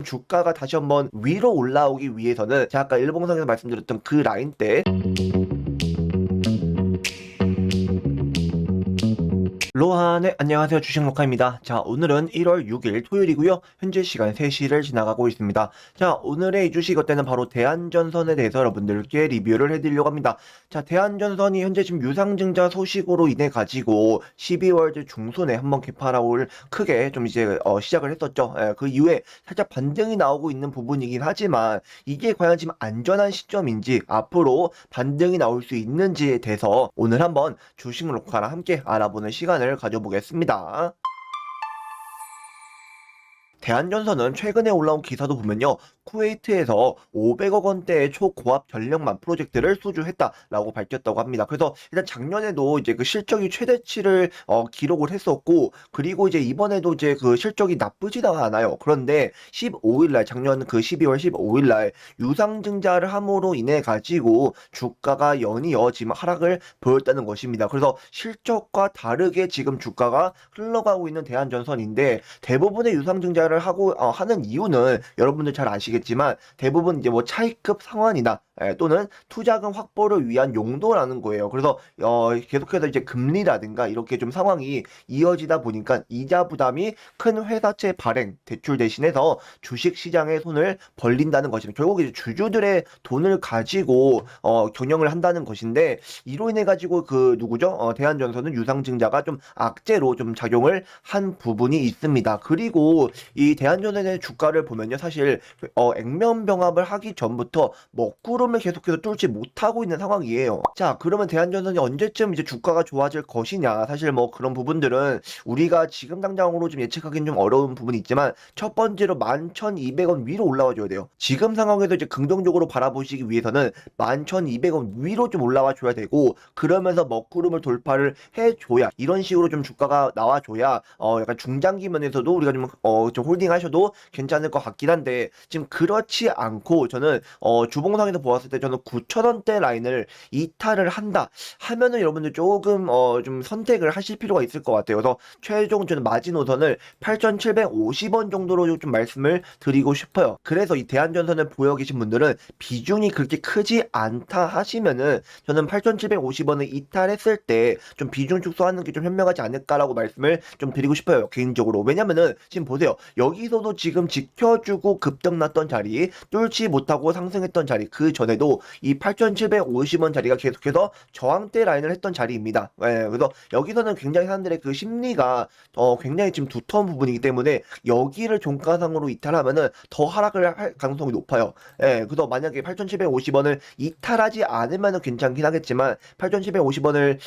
주가가 다시 한번 위로 올라오기 위해서는 제가 아까 일봉상에서 말씀드렸던 그 라인대 로하네, 안녕하세요. 주식록화입니다. 자, 오늘은 1월 6일 토요일이고요. 현재 시간 3시를 지나가고 있습니다. 자, 오늘의 이 주식 어때는 바로 대한전선에 대해서 여러분들께 리뷰를 해드리려고 합니다. 자, 대한전선이 현재 지금 유상증자 소식으로 인해 가지고 12월 중순에 한번 개파락을 크게 좀 이제 시작을 했었죠. 그 이후에 살짝 반등이 나오고 있는 부분이긴 하지만 이게 과연 지금 안전한 시점인지 앞으로 반등이 나올 수 있는지에 대해서 오늘 한번 주식록화랑 함께 알아보는 시간을 가져보겠습니다. 대한전선은 최근에 올라온 기사도 보면요. 쿠웨이트에서 500억 원대의 초고압 전력망 프로젝트를 수주했다라고 밝혔다고 합니다. 그래서 일단 작년에도 이제 그 실적이 최대치를 기록을 했었고, 그리고 이제 이번에도 이제 그 실적이 나쁘지가 않아요. 그런데 15일날 작년 그 12월 15일날 유상증자를 함으로 인해 가지고 주가가 연이어 지금 하락을 보였다는 것입니다. 그래서 실적과 다르게 지금 주가가 흘러가고 있는 대한전선인데, 대부분의 유상증자를 하고 하는 이유는 여러분들 잘 아시겠지만 대부분 이제 뭐 차익급 상환이나 또는 투자금 확보를 위한 용도라는 거예요. 그래서 계속해서 이제 금리라든가 이렇게 좀 상황이 이어지다 보니까 이자 부담이 큰 회사채 발행 대출 대신해서 주식 시장에 손을 벌린다는 것입니다. 결국 이제 주주들의 돈을 가지고 경영을 한다는 것인데, 이로 인해 가지고 그 누구죠? 대한전선은 유상증자가 좀 악재로 좀 작용을 한 부분이 있습니다. 그리고 이 대한전선의 주가를 보면요, 사실 액면병합을 하기 전부터 먹구름을 계속해서 뚫지 못하고 있는 상황이에요. 자, 그러면 대한전선이 언제쯤 이제 주가가 좋아질 것이냐? 사실 뭐 그런 부분들은 우리가 지금 당장으로 좀 예측하기는 좀 어려운 부분이 있지만, 첫 번째로 11,200원 위로 올라와 줘야 돼요. 지금 상황에서 이제 긍정적으로 바라보시기 위해서는 11,200원 위로 좀 올라와 줘야 되고, 그러면서 먹구름을 돌파를 해줘야, 이런 식으로 좀 주가가 나와줘야 약간 중장기 면에서도 우리가 좀 홀딩 하셔도 괜찮을 것 같긴 한데, 지금 그렇지 않고 저는 주봉상에서 보았을 때 저는 9,000원대 라인을 이탈을 한다 하면은 여러분들 조금 좀 선택을 하실 필요가 있을 것 같아요. 그래서 최종 저는 마지노선을 8,750원 정도로 좀 말씀을 드리고 싶어요. 그래서 이 대한전선을 보여 계신 분들은 비중이 그렇게 크지 않다 하시면은 저는 8,750원을 이탈했을 때 좀 비중 축소하는 게 좀 현명하지 않을까라고 말씀을 좀 드리고 싶어요, 개인적으로. 왜냐면은 지금 보세요. 여기서도 지금 지켜주고 급등 났던 자리, 뚫지 못하고 상승했던 자리, 그 전에도 이 8,750원 자리가 계속해서 저항대 라인을 했던 자리입니다. 그래서 여기서는 굉장히 사람들의 그 심리가 굉장히 지금 두터운 부분이기 때문에 여기를 종가상으로 이탈하면은 더 하락을 할 가능성이 높아요. 그래서 만약에 8,750원을 이탈하지 않으면은 괜찮긴 하겠지만, 8,750원을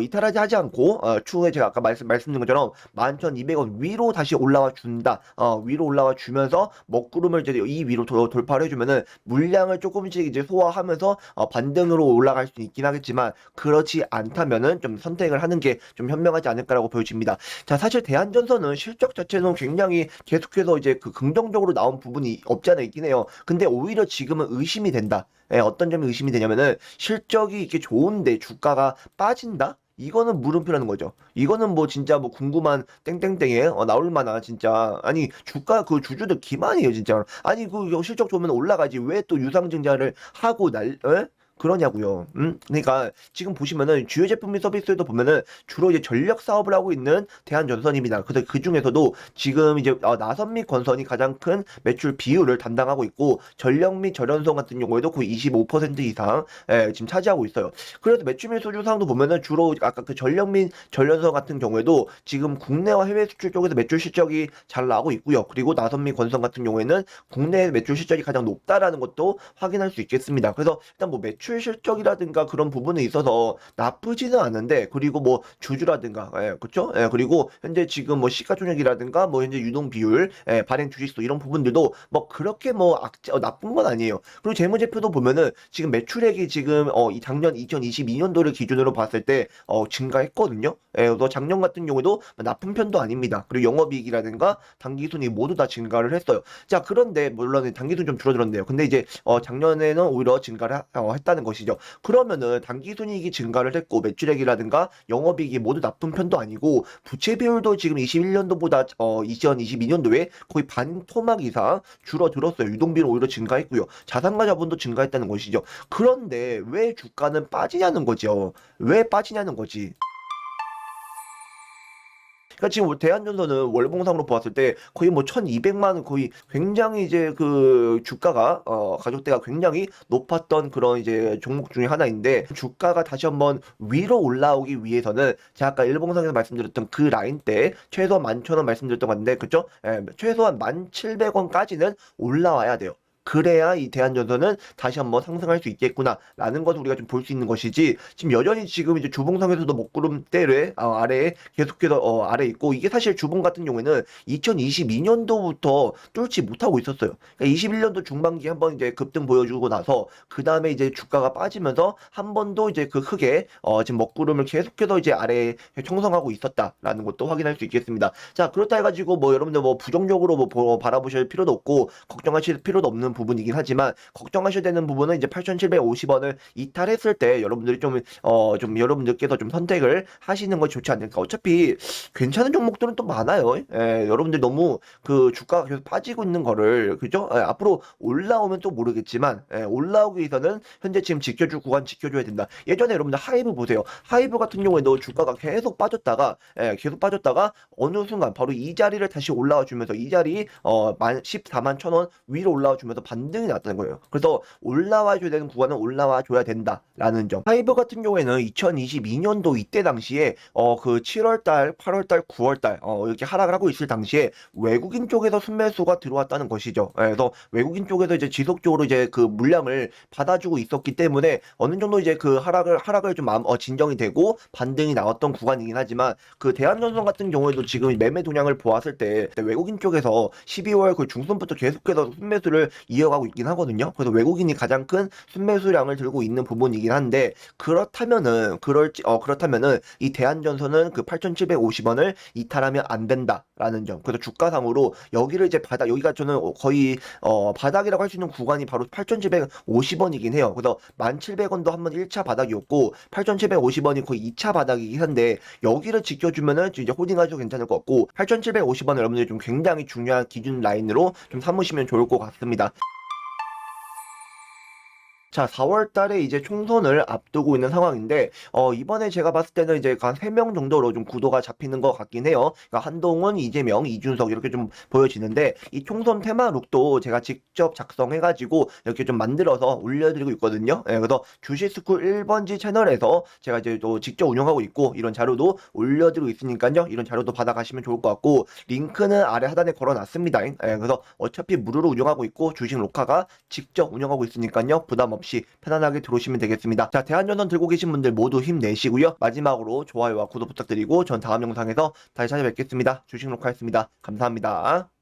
이탈하지 하지 않고 추후에 제가 아까 말씀드린 것처럼 11,200원 위로 다시 올라와 준다. 위로 올라와 주면서 먹구름을 이제 이 위로 돌파를 해주면은 물량을 조금씩 이제 소화하면서 반등으로 올라갈 수 있긴 하겠지만, 그렇지 않다면은 좀 선택을 하는 게 좀 현명하지 않을까라고 보여집니다. 자, 사실 대한전선은 실적 자체는 굉장히 계속해서 이제 그 긍정적으로 나온 부분이 없지 않아 있긴 해요. 근데 오히려 지금은 의심이 된다. 어떤 점이 의심이 되냐면은 실적이 이렇게 좋은데 주가가 빠진다? 이거는 물음표라는 거죠. 이거는 뭐 진짜 뭐 궁금한 땡땡땡에 나올 만한, 진짜 아니 주가 그 주주들 기만이에요 진짜. 아니 그 실적 좋으면 올라가지 왜 또 유상증자를 하고 그러냐고요. 그러니까 지금 보시면은 주요 제품 및 서비스에도 보면은 주로 이제 전력 사업을 하고 있는 대한전선입니다. 그래서 그 중에서도 지금 이제 나선 및 건선이 가장 큰 매출 비율을 담당하고 있고, 전력 및 절연소 같은 경우에도 거의 25% 이상 지금 차지하고 있어요. 그래서 매출 및 수주상도 보면은 주로 아까 그 전력 및 전연소 같은 경우에도 지금 국내와 해외 수출 쪽에서 매출 실적이 잘 나오고 있고요. 그리고 나선 및 건선 같은 경우에는 국내 매출 실적이 가장 높다라는 것도 확인할 수 있겠습니다. 그래서 일단 뭐 매출 실적이라든가 그런 부분에 있어서 나쁘지는 않은데, 그리고 뭐 주주라든가 그렇죠? 그리고 현재 지금 뭐 시가총액이라든가 뭐 현재 유동 비율, 발행 주식수 이런 부분들도 뭐 그렇게 뭐 나쁜 건 아니에요. 그리고 재무제표도 보면은 지금 매출액이 지금 이 작년 2022년도를 기준으로 봤을 때 증가했거든요. 그래서 작년 같은 경우에도 나쁜 편도 아닙니다. 그리고 영업이익이라든가 당기순이 모두 다 증가를 했어요. 자, 그런데 물론 당기순 좀 줄어들었네요. 근데 이제 작년에는 오히려 증가를 했다는 했다는 것이죠. 그러면은 당기순이익이 증가를 했고 매출액이라든가 영업이익이 모두 나쁜 편도 아니고 부채 비율도 지금 21년도보다 2022년도에 거의 반 토막 이상 줄어들었어요. 유동비는 오히려 증가했고요. 자산가 자본도 증가했다는 것이죠. 그런데 왜 주가는 빠지냐는 거죠. 왜 빠지냐는 거지. 그러니까 지금 대한전선은 월봉상으로 보았을 때 거의 뭐 1200만 원 거의 굉장히 이제 그 주가가 가격대가 굉장히 높았던 그런 이제 종목 중에 하나인데 주가가 다시 한번 위로 올라오기 위해서는 제가 아까 일봉상에서 말씀드렸던 그 라인대 최소한 11,000원 말씀드렸던 건데 그죠? 예, 최소한 1,700원까지는 올라와야 돼요. 그래야 이 대한전선은 다시 한번 상승할 수 있겠구나라는 것을 우리가 좀 볼 수 있는 것이지 지금 여전히 지금 이제 주봉상에서도 먹구름대를 아래에 계속해서 아래 있고 이게 사실 주봉 같은 경우에는 2022년도부터 뚫지 못하고 있었어요. 그러니까 21년도 중반기에 한번 이제 급등 보여주고 나서 그 다음에 이제 주가가 빠지면서 한 번도 이제 그 크게 지금 먹구름을 계속해서 이제 아래에 형성하고 있었다라는 것도 확인할 수 있겠습니다. 자 그렇다 해가지고 뭐 여러분들 뭐 부정적으로 뭐 바라보실 필요도 없고 걱정하실 필요도 없는 부분이긴 하지만 걱정하셔야 되는 부분은 이제 8,750원을 이탈했을 때 여러분들이 좀 여러분들께서 좀 선택을 하시는 것이 좋지 않을까. 어차피 괜찮은 종목들은 또 많아요. 예, 여러분들 너무 그 주가가 계속 빠지고 있는 거를 그죠? 예, 앞으로 올라오면 또 모르겠지만 올라오기 위해서는 현재 지금 지켜줄 구간 지켜줘야 된다. 예전에 여러분들 하이브 보세요. 하이브 같은 경우에도 주가가 계속 빠졌다가 계속 빠졌다가 어느 순간 바로 이 자리를 다시 올라와 주면서 이 자리 14만 1,000원 위로 올라와 주면서 반등이 났다는 거예요. 그래서 올라와 줘야 되는 구간은 올라와 줘야 된다라는 점. 하이브 같은 경우에는 2022년도 이때 당시에 그 7월달, 8월달, 9월달 이렇게 하락을 하고 있을 당시에 외국인 쪽에서 순매수가 들어왔다는 것이죠. 그래서 외국인 쪽에서 이제 지속적으로 이제 그 물량을 받아주고 있었기 때문에 어느 정도 이제 그 하락을 좀 진정이 되고 반등이 나왔던 구간이긴 하지만 그 대한전선 같은 경우에도 지금 매매 동향을 보았을 때 외국인 쪽에서 12월 그 중순부터 계속해서 순매수를 이어가고 있긴 하거든요. 그래서 외국인이 가장 큰 순매수량을 들고 있는 부분이긴 한데 그렇다면은 이 대한전선은 그 8,750원을 이탈하면 안 된다라는 점. 그래서 주가상으로 여기를 이제 여기가 저는 거의 바닥이라고 할 수 있는 구간이 바로 8,750원이긴 해요. 그래서 1,700원도 한번 1차 바닥이었고 8,750원이 거의 2차 바닥이긴 한데 여기를 지켜주면은 이제 호딩하셔도 괜찮을 것 같고 8,750원을 여러분들이 좀 굉장히 중요한 기준 라인으로 좀 삼으시면 좋을 것 같습니다. 자, 4월 달에 이제 총선을 앞두고 있는 상황인데, 이번에 제가 봤을 때는 이제 한 3명 정도로 좀 구도가 잡히는 것 같긴 해요. 그러니까 한동훈, 이재명, 이준석 이렇게 좀 보여지는데, 이 총선 테마룩도 제가 직접 작성해가지고 이렇게 좀 만들어서 올려드리고 있거든요. 예, 그래서 주식스쿨 1번지 채널에서 제가 이제 또 직접 운영하고 있고, 이런 자료도 올려드리고 있으니까요. 이런 자료도 받아가시면 좋을 것 같고, 링크는 아래 하단에 걸어놨습니다. 예, 그래서 어차피 무료로 운영하고 있고, 주식 로카가 직접 운영하고 있으니까요. 부담 없이 편안하게 들어오시면 되겠습니다. 자, 대한전선 들고 계신 분들 모두 힘내시고요. 마지막으로 좋아요와 구독 부탁드리고 전 다음 영상에서 다시 찾아뵙겠습니다. 주식 녹화했습니다. 감사합니다.